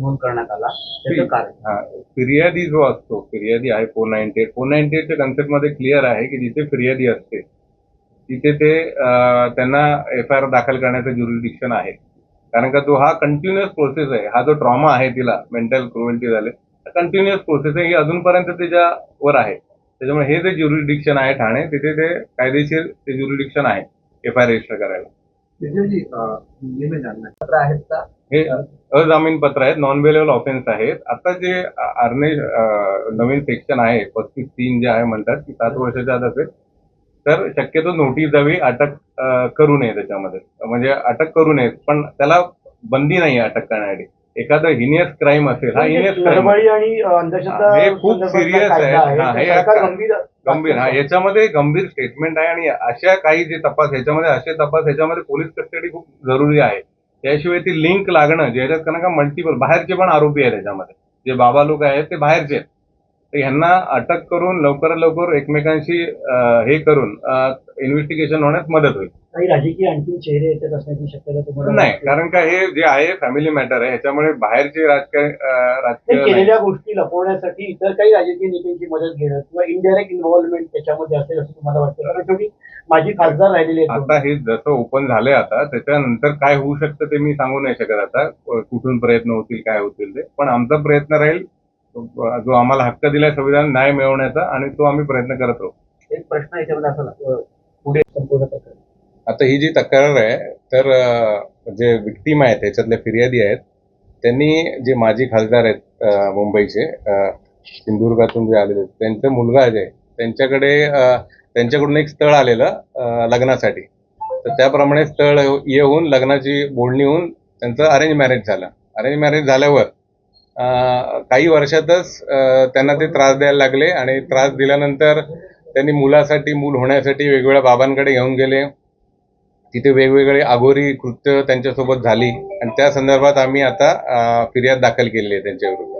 नोंद करण्यात आला त्याचं कारण? फिर्यादी जो असतो, फिर्यादी आहे 498 कन्सेप्टमध्ये क्लिअर आहे की जिथे फिर्यादी असते तिथे ते त्यांना FIR दाखल करण्याचं ज्युरिडिक्शन आहे. कारण का तो हा कंटिन्युअस प्रोसेस आहे. हा जो ट्रॉमा आहे तिला मेंटल क्रुएल्टी झाले कंटिन्युअस प्रोसेस आहे, ही अजूनपर्यंत त्याच्यावर आहे. त्याच्यामुळे हे जे ज्युरिडिक्शन आहे ठाणे, तिथे ते कायदेशीर ते ज्युरिडिक्शन आहे FIR रजिस्टर करायला. पत्र आहेत का? हे अजामीन पत्र आहेत, नॉन बेलेबल ऑफेन्स आहेत. आता जे नवीन सेक्शन आहे 35(3) जे आहे म्हणतात की 7 वर्षाच्या आत असेल तर शक्यतो नोटीस द्यावी, अटक करू नये त्याच्यामध्ये, म्हणजे अटक करू नये, पण त्याला बंदी नाही अटक करण्यासाठी. एखादं हिनियस क्राईम असेल, हा हिनियस क्राईम आणि अंधश्रद्धा हे खूप सिरियस आहे. हे गंभीर, याच्यामध्ये गंभीर स्टेटमेंट आहे आणि अशा काही जे तपास ह्याच्यामध्ये असे तपास ह्याच्यामध्ये पोलीस कस्टडी खूप जरुरी आहे. त्याशिवाय ती लिंक लागणं ज्याच्यात कारण का मल्टिपल बाहेरचे पण आरोपी आहे त्याच्यामध्ये, जे बाबा लोक आहेत ते बाहेरचे आहेत, तर ह्यांना अटक करून लवकरात लवकर एकमेकांशी हे करून इन्व्हेस्टिगेशन होण्यास मदत होईल. काही राजकीय आणखी चेहरे येतात असण्याची शक्यता तुम्हाला नाही, कारण का हे जे आहे फॅमिली मॅटर आहे, ह्याच्यामुळे बाहेरचे राजकीय केलेल्या गोष्टी लपवण्यासाठी इतर काही राजकीय नेत्यांची मदत घेणं किंवा इनडायरेक्ट इन्व्हॉल्वमेंट त्याच्यामध्ये असेल असं तुम्हाला वाटतं? कारण शेवटी माझी खासदार राहिलेली आहे. आता हे जसं ओपन झालंय आता त्याच्यानंतर काय होऊ शकतं ते मी सांगू नाही शकत आता, कुठून प्रयत्न होतील काय होतील ते, पण आमचा प्रयत्न राहील जो आम्हाला हक्क दिलाय संविधान न्याय मिळवण्याचा, आणि तो आम्ही प्रयत्न करत राहू. एक प्रश्न याच्यामध्ये असा पुढे संपूर्ण प्रकरण, आता ही जी तक्रार आहे तर जे विक्टीम आहेत त्याच्यातल्या फिर्यादी आहेत त्यांनी जे माजी खासदार आहेत मुंबईचे सिंधुदुर्गातून जे आलेले त्यांचा मुलगा जे त्यांच्याकडून एक स्थळ आलेलं लग्नासाठी, तर त्याप्रमाणे स्थळ येऊन लग्नाची बोलणी होऊन त्यांचं अरेंज मॅरेज झालं. अरेंज मॅरेज झाल्यावर काही वर्षातच त्यांना ते त्रास द्यायला लागले आणि त्रास दिल्यानंतर त्यांनी मूल होण्यासाठी वेगवेगळ्या बाबांकडे घेऊन गेले. तिथे वेगवेगळे अघोरी कृत्य त्यांच्यासोबत झाली आणि त्या संदर्भात आम्ही आता फिर्याद दाखल केली आहे त्यांच्या विरुद्ध.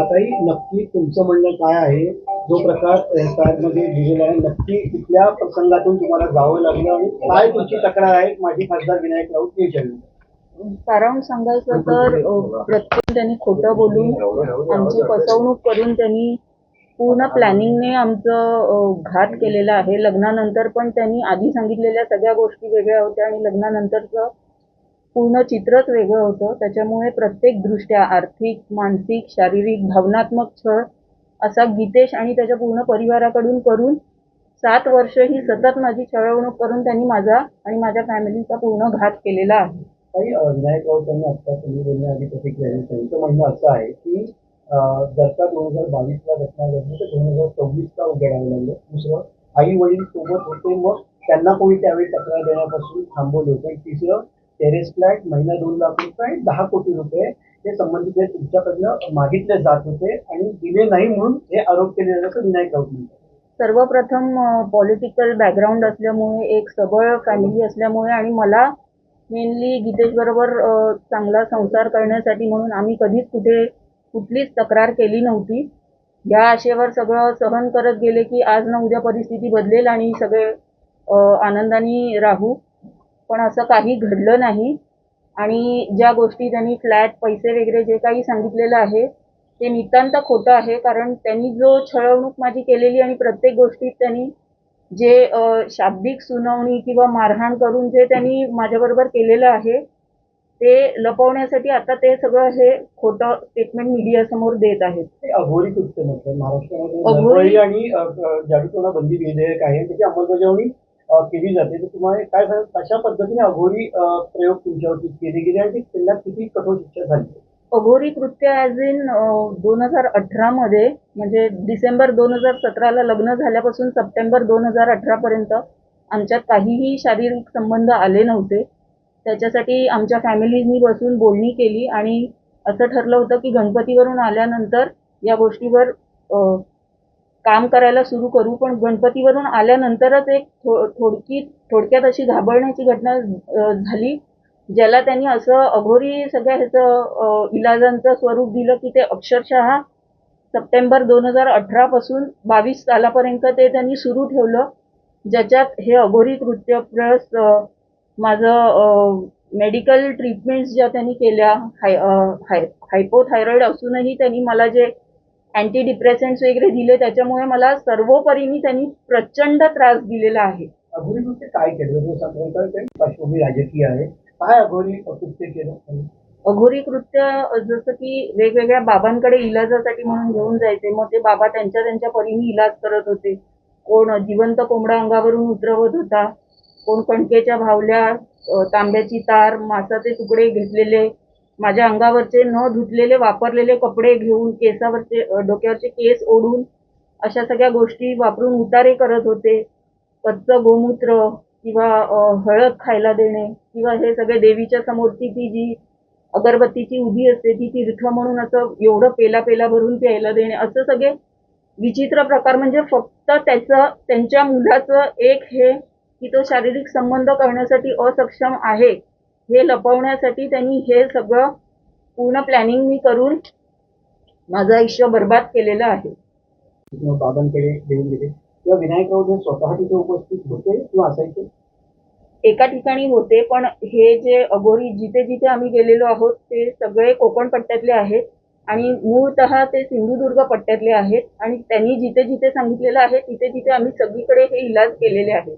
ताई, नक्की तुमचं म्हणणं काय आहे? जो प्रकार मध्ये दिलेला आहे, नक्की कुठल्या प्रसंगातून तुम्हाला जावं लागलं आणि काय तुमची तक्रार आहे माझी खासदार विनायक राऊत ते विचारलं? सारांश सांगायचं तर प्रत्येक त्यांनी खोटं बोलून आमची फसवणूक करून त्यांनी पूर्ण प्लॅनिंगने आमचं घात केलेला आहे. लग्नानंतर पण त्यांनी आधी सांगितलेल्या सगळ्या गोष्टी वेगळ्या होत्या आणि लग्नानंतरचं पूर्ण चित्रच वेगळं होतं. त्याच्यामुळे प्रत्येक दृष्ट्या आर्थिक, मानसिक, शारीरिक, भावनात्मक छळ असा गीतेश आणि त्याच्या पूर्ण परिवाराकडून करून 7 वर्ष ही सतत माझी छळवणूक करून त्यांनी माझा आणि माझ्या फॅमिलीचा पूर्ण घात केलेला आहे. काही विनायक राऊत यांनी आता तुम्ही बोलण्याआधी प्रतिक्रिया दिली, त्यांचं म्हणणं असं आहे की जर का 2022ला घटना घडली तर 2024ला उघडावं लागलं. दुसरं, आई वडील सोबत होते, मग त्यांना कोणी त्यावेळी तक्रार देण्यापासून थांबवले होते. तिसरं, टेरेस फ्लॅट महिना 2 लाख रुपये आणि 10 कोटी रुपये हे संबंधित तुमच्याकडनं मागितले जात होते आणि दिले नाही म्हणून हे आरोप केले जातात विनायक राऊत म्हणतात. सर्वप्रथम पॉलिटिकल बॅकग्राऊंड असल्यामुळे, एक सबळ फॅमिली असल्यामुळे आणि मला मेनली गीतेश बरोबर चांगला संसार करण्यासाठी म्हणून आम्ही कधीच कुठलीच तक्रार केली नव्हती. या आशेवर सगळं सहन करत गेले की आज ना उद्या परिस्थिती बदलेल आणि सगळे आनंदाने राहू, पण असं काही घडलं नाही. आणि ज्या गोष्टी त्यांनी फ्लॅट, पैसे वगैरे जे काही सांगितलेलं आहे ते नितांत खोटं आहे. कारण त्यांनी जो छळवणूक माझी केलेली आणि प्रत्येक गोष्टीत त्यांनी जे शाब्दिक सुनावणी किंवा मारहाण करून जे त्यांनी माझ्याबरोबर केलेलं आहे ते लपवण्यासाठी आता ते सगळं हे खोटं स्टेटमेंट मीडियासमोर देत आहेत. अघोरी कृत्य म्हटलं महाराष्ट्रामध्ये आणि जादूटोणा बंदी विधेयक आहे, त्याची अंमलबजावणी केली जाते. तर तुम्हाला काय सांग, कशा पद्धतीने अघोरी प्रयोग तुमच्यावरती केले गेले आणि त्यांना किती कठोर शिक्षा झाली? अघोरी कृत्य ॲज इन 2018 मध्ये, म्हणजे डिसेंबर 2017ला लग्न झाल्यापासून सप्टेंबर 2018 पर्यंत आमच्यात काहीही शारीरिक संबंध आले नव्हते. त्याच्यासाठी आमच्या फॅमिलीजनी बसून बोलणी केली आणि असं ठरलं होतं की गणपतीवरून आल्यानंतर या गोष्टीवर काम करायला सुरू करू. पण गणपतीवरून आल्यानंतरच एक थोडक्यात अशी घाबरण्याची घटना झाली, ज्याला त्यांनी असं अघोरी सगळ्या ह्याचं इलाजांचं स्वरूप दिलं की ते अक्षरशः सप्टेंबर 2018 पासून 22 सालापर्यंत ते त्यांनी सुरू ठेवलं, ज्याच्यात हे अघोरी कृत्य प्लस माझं मेडिकल ट्रीटमेंट्स ज्या त्यांनी केल्या, हायपोथायरॉइड असूनही त्यांनी मला जे अँटी डिप्रेसंट्स वगैरे दिले, त्याच्यामुळे मला सर्वोपरीने त्यांनी प्रचंड त्रास दिलेला आहे. अघोरी कृत्य काय केलं जसं सांगता येईल पार्श्वभूमी राजकीय आहे, काय अघोरी कृत्य केलं त्यांनी? अघोरी कृत्य जसं की वेगवेगळ्या बाबांकडे इलाजासाठी म्हणून घेऊन जायचे, मग ते बाबा त्यांच्या परीने इलाज करत होते. कोण जिवंत कोंबडा अंगावरून उतरवत होता, कोण कणकेच्या भावल्या, तांब्याची तार, मांसाचे तुकडे घेतलेले, माझ्या अंगावरचे न धुतलेले वापरलेले कपडे घेऊन, केसावरचे डोक्यावरचे केस ओढून अशा सगळ्या गोष्टी वापरून उतारे करत होते. कच्चं गोमूत्र किंवा हळद खायला देणे किंवा हे सगळे देवीच्या समोरची ती जी अगरबत्तीची उभी असते ती तीर्थ म्हणून असं एवढं पेला भरून प्यायला देणे, असं सगळे विचित्र प्रकार. म्हणजे फक्त त्यांच्या मुलाचं एक हे की तो शारीरिक संबंध करण्यासाठी असक्षम आहे हे लपवण्यासाठी त्यांनी हे सगळं पूर्ण प्लॅनिंग मी करून माझं आयुष्य बर्बाद केलेलं आहे. किंवा बाबांकडे घेऊन गेले किंवा विनायक राऊत हे स्वतः तिथे उपस्थित होते किंवा असायचे? एका ठिकाणी होते, पण हे जे अघोरी जिथे जिथे आम्ही गेलेलो आहोत ते सगळे कोकण पट्ट्यातले आहेत आणि मूळतः ते सिंधुदुर्ग पट्ट्यातले आहेत आणि त्यांनी जिथे जिथे सांगितलेलं आहे तिथे तिथे आम्ही सगळीकडे हे इलाज केलेले आहेत.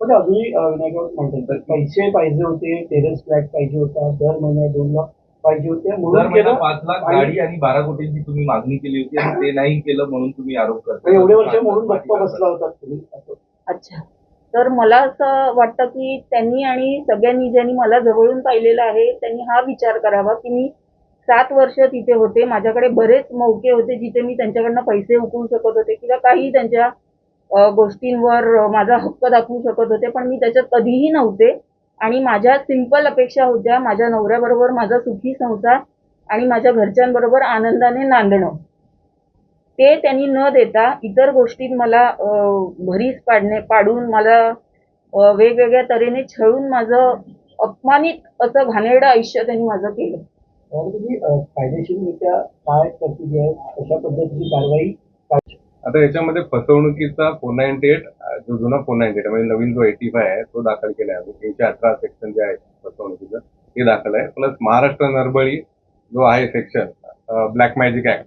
पण अजूनही विनायक राऊत म्हणतात तर पैसे पाहिजे होते, टेरेस फ्लॅट पाहिजे होता, दर महिन्याला 2 लाख पाहिजे होते दर म्हणून महिना केलं. 5 लाख गाडी आणि 12 कोटींची तुम्ही मागणी केली होती आणि ते नाही केलं म्हणून तुम्ही आरोप करता. एवढे वर्ष म्हणून गप्पा बसला होता तुम्ही असं. अच्छा, तर मला असं वाटतं की त्यांनी आणि सगळ्यांनी ज्यांनी मला जवळून पाहिलेलं आहे त्यांनी हा विचार करावा की मी 7 वर्ष तिथे होते, माझ्याकडे बरेच मौके होते जिथे मी त्यांच्याकडनं पैसे उकळू शकत होते किंवा काही त्यांच्या गोष्टींवर माझा हक्क दाखवू शकत होते, पण मी त्याच्यात कधीही नव्हते आणि माझ्या सिंपल अपेक्षा होत्या माझ्या नवऱ्याबरोबर माझा सुखी संसार आणि माझ्या घरच्यांबरोबर आनंदाने नांदणं. ते त्यांनी न देता इतर गोष्टीत मला भरीस पाडून मला वेगवेगळ्या तऱ्हेने छळून माझं अपमानित असं घाणेरडं आयुष्य त्यांनी माझं केलं. त्यामुळे तुम्ही कायदेशीररित्या काय तरतुदी आहे, कशा पद्धतीची कारवाई आता याच्यामध्ये फसवणुकीचा 498 जो जुना 498 म्हणजे नवीन जो 85 आहे तो दाखल केला आहे. 318 सेक्शन जे आहे फसवणुकीचं ते दाखल आहे. प्लस महाराष्ट्र नरबळी जो आहे सेक्शन ब्लॅक मॅजिक ऍक्ट,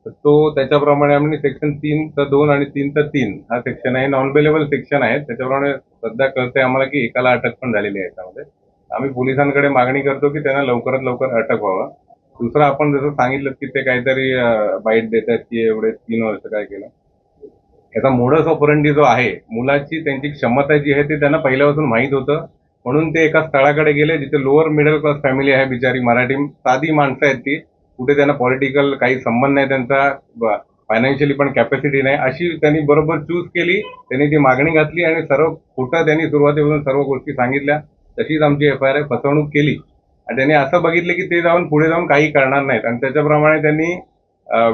तर तो त्याच्याप्रमाणे आम्ही सेक्शन 3(2) आणि 3(3) हा सेक्शन आहे. नॉन बेलेबल सेक्शन आहे. त्याच्याप्रमाणे सध्या कळतंय आम्हाला की एकाला अटक पण झालेली आहे. याच्यामध्ये आम्ही पोलिसांकडे मागणी करतो की त्यांना लवकरात लवकर अटक व्हावं. दुसरं आपण जसं सांगितलं की ते काहीतरी बाईट देतात की एवढे 3 वर्ष काय केलं. याचा मोडस ऑपरंडी जो आहे, मुलाची त्यांची क्षमता जी आहे ते त्यांना पहिल्यापासून माहीत होतं. म्हणून ते एका स्थळाकडे गेले जिथे लोअर मिडल क्लास फॅमिली आहे, बिचारी मराठी साधी माणसं आहेत ती, कुठे त्यांना पॉलिटिकल काही संबंध नाही त्यांचा, फायनान्शियली पण कॅपॅसिटी नाही, अशी त्यांनी बरोबर चूज केली. त्यांनी ती मागणी घातली आणि सर्व खोटं त्यांनी सुरुवातीपासून सर्व गोष्टी सांगितल्या. तशीच आमची FIR फसवणूक केली आणि त्यांनी असं बघितलं की ते पुढे जाऊन काही करणार नाहीत आणि त्याच्याप्रमाणे त्यांनी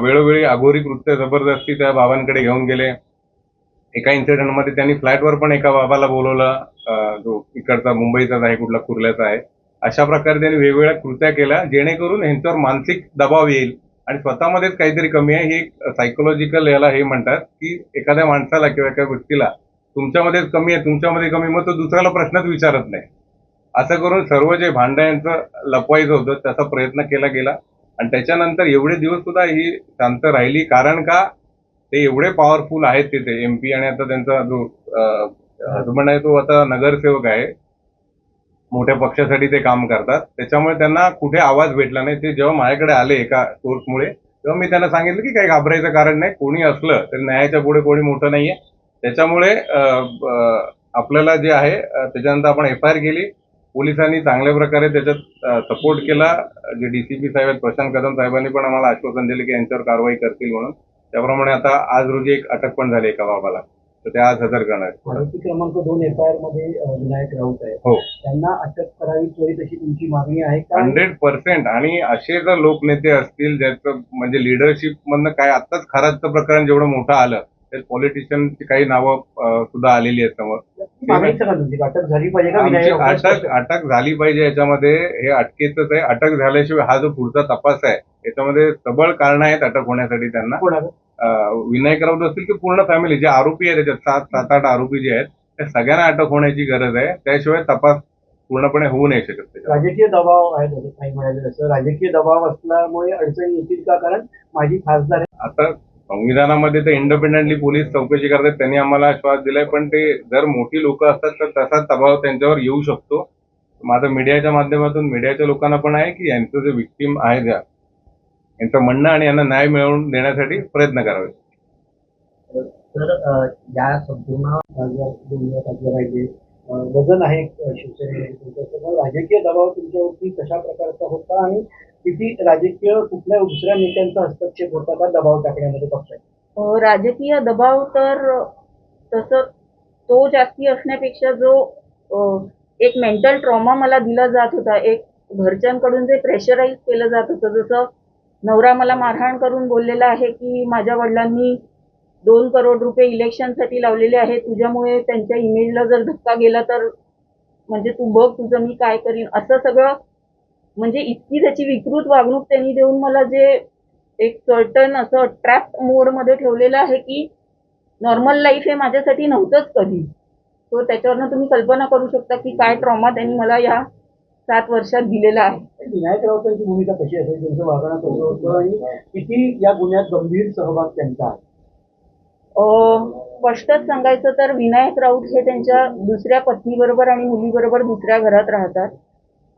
वेळोवेळी अघोरी कृत्य जबरदस्ती त्या बाबांकडे घेऊन गेले. एका इन्सिडेंटमध्ये त्यांनी फ्लॅटवर पण एका बाबाला बोलवलं, जो इकडचा मुंबईचाच आहे, कुठला कुर्ल्याचा आहे. अशा प्रकारे त्यांनी वेगवेगळ्या कृत्या केल्या जेणेकरून ह्यांच्यावर मानसिक दबाव येईल आणि स्वतःमध्येच काहीतरी कमी आहे. ही सायकोलॉजिकल याला हे म्हणतात की एखाद्या माणसाला किंवा एका व्यक्तीला तुमच्यामध्येच कमी आहे, तुमच्यामध्ये कमी, मग तो दुसऱ्याला प्रश्नच विचारत नाही. असं करून सर्व जे भांडं यांचं लपवायचं होतं त्याचा प्रयत्न केला गेला आणि त्याच्यानंतर एवढे दिवस सुद्धा ही शांत राहिली. कारण का ते एवढे पॉवरफुल आहेत तिथे MP आणि आता त्यांचा जो हजबंड आहे तो आता नगरसेवक आहे, मोठ्या पक्षासाठी ते काम करतात. त्याच्यामुळे त्यांना कुठे आवाज भेटला नाही. ते जेव्हा माझ्याकडे आले एका सोर्समुळे तेव्हा मी त्यांना सांगितलं की काही घाबरायचं कारण नाही, कोणी असलं तरी न्यायाच्या पुढे कोणी मोठं नाहीये. त्याच्यामुळे आपल्याला जे आहे त्याच्यानंतर आपण FIR केली. पोलिसांनी चांगल्या प्रकारे त्याच्यात सपोर्ट केला. जे DCP साहेब आहेत प्रशांत कदम साहेबांनी पण आम्हाला आश्वासन दिले की यांच्यावर कारवाई करतील म्हणून. त्याप्रमाणे आता आज रोजी एक अटक पण झाली एका बाबाला, तर ते आज हजर करणार आहेत. आरोपी क्रमांक 2 FIR मध्ये विनायक राऊत आहे, हो, त्यांना अटक करावी त्वरित अशी तुमची मागणी आहे का? 100%. आणि असे जर लोकनेते असतील ज्याचं म्हणजे लिडरशिप मधनं काय आत्ताच खराचं प्रकरण जेवढं मोठं आलं त्यात पॉलिटिशियनची काही नावं सुद्धा आलेली आहेत समोर. मागणी सांगा तुमची, अटक झाली पाहिजे का आमची विनायक राऊत? अटक झाली पाहिजे. याच्यामध्ये हे अटकेतच आहे. अटक झाल्याशिवाय हा जो पुढचा तपास आहे याच्यामध्ये सबळ कारण आहेत अटक होण्यासाठी त्यांना. कोणाला? विनायक राऊत असतील की पूर्ण फॅमिली जे आरोपी आहेत त्याच्यात 7-8 आरोपी जे आहेत त्या सगळ्यांना अटक होण्याची गरज आहे. त्याशिवाय तपास पूर्णपणे होऊ नाही शकत त्याच्यात. राजकीय दबाव आहे जसं काही म्हणाले तसं राजकीय दबाव असल्यामुळे अडचणी येतील का? कारण माझी खासदार आहे. आता संविधानामध्ये तर इंडिपेंडेंटली पोलीस चौकशी करतात, त्यांनी आम्हाला आश्वास दिलाय, पण ते जर मोठी लोक असतात तर तसा दबाव त्यांच्यावर येऊ शकतो. माझं मीडियाच्या माध्यमातून मीडियाच्या लोकांना पण आहे की यांचं जे विक्टीम आहे ज्या यांचं म्हणणं आणि यांना न्याय मिळवून देण्यासाठी प्रयत्न करावे. तर या संपूर्ण राहिले वजन आहे शिवसेनेमध्ये राजकीय दबाव तुमच्यावरती कशा प्रकारचा होता आणि किती राजकीय कुठल्या दुसऱ्या नेत्यांचा हस्तक्षेप होता का दबाव टाकण्यामध्ये पक्षाचा? राजकीय दबाव तर तसं तो जास्ती असण्यापेक्षा जो एक मेंटल ट्रॉमा मला दिला जात होता, एक घरच्यांकडून जे प्रेशराईज केलं जात होतं, जसं नवरा मला मारहाण करून बोललेला आहे की माझ्या वडिलांनी 2 करोड रुपये इलेक्शनसाठी लावलेले आहे, तुझ्यामुळे त्यांच्या इमेजला जर धक्का गेला तर म्हणजे तू बघ तुझं मी काय करीन, असं सगळं म्हणजे इतकी त्याची विकृत वागणूक त्यांनी देऊन मला जे एक सर्टन असं ट्रॅप मोडमध्ये ठेवलेलं आहे की नॉर्मल लाईफ हे माझ्यासाठी नव्हतंच कधी. तो त्याच्यावरनं तुम्ही कल्पना करू शकता की काय ट्रॉमा त्यांनी मला या 7 वर्षात दिलेला आहे. विनायक राऊतांची भूमिका कशी असेल? त्यांचं वागणं कसं होतं आणि किती या गुन्ह्यात गंभीर सहभाग त्यांचा आहे? स्पष्टच सांगायचं तर विनायक राऊत हे त्यांच्या दुसऱ्या पत्नीबरोबर आणि मुलीबरोबर दुसऱ्या घरात राहतात.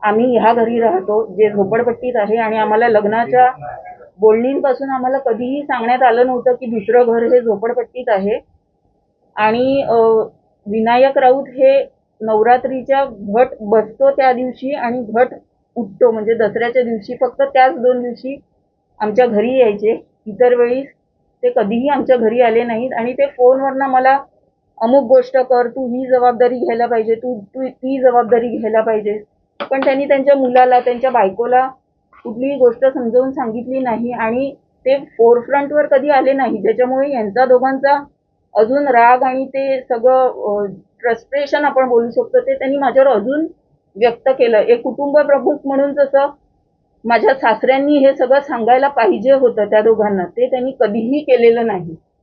आम्ही ह्या घरी राहतो जे झोपडपट्टीत आहे आणि आम्हाला लग्नाच्या बोलणींपासून आम्हाला कधीही सांगण्यात आलं नव्हतं की दुसरं घर हे झोपडपट्टीत आहे. आणि विनायक राऊत हे नवरात्रीच्या घट बसतो त्या दिवशी आणि घट उठतो म्हणजे दसऱ्याच्या दिवशी फक्त त्याच 2 दिवशी आमच्या घरी यायचे. इतर वेळी ते कधीही आमच्या घरी आले नाहीत आणि ते फोनवरनं मला अमुक गोष्ट कर, तू ही जबाबदारी घ्यायला पाहिजे, तू तू ती जबाबदारी घ्यायला पाहिजे. पण त्यांनी त्यांच्या मुलाला त्यांच्या बायकोला कुठलीही गोष्ट समजावून सांगितली नाही आणि ते फोरफ्रंटवर कधी आले नाही, ज्याच्यामुळे यांचा दोघांचा अजून राग आणि ते सगळं फ्रस्ट्रेशन आपण बोलू शकतो ते त्यांनी माझ्यावर अजून व्यक्त केलं. एक कुटुंब प्रमुख म्हणून जसं माझ्या सासऱ्यांनी हे सगळं सांगायला पाहिजे होतं त्या दोघांना, ते त्यांनी कधीही केलेलं नाही.